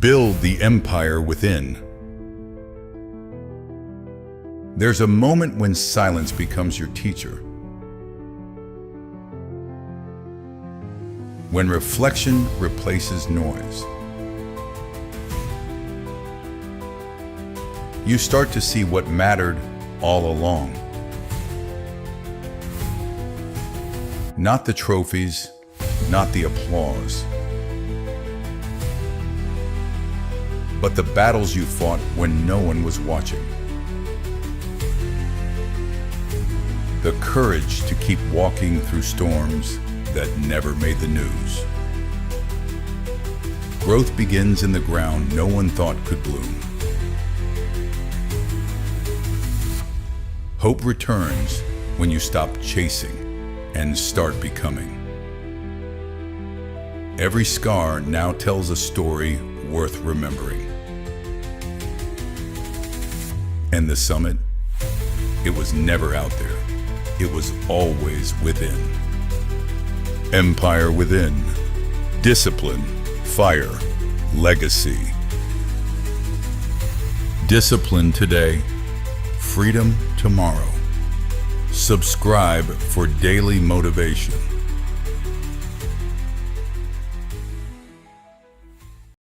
Build the empire within. There's a moment when silence becomes your teacher. When reflection replaces noise. You start to see what mattered all along. Not the trophies, not the applause, but the battles you fought when no one was watching. The courage to keep walking through storms that never made the news. Growth begins in the ground no one thought could bloom. Hope returns when you stop chasing and start becoming. Every scar now tells a story worth remembering. And the summit, it was never out there. It was always within. Empire within. Discipline, fire, legacy. Discipline today, freedom tomorrow. Subscribe for daily motivation.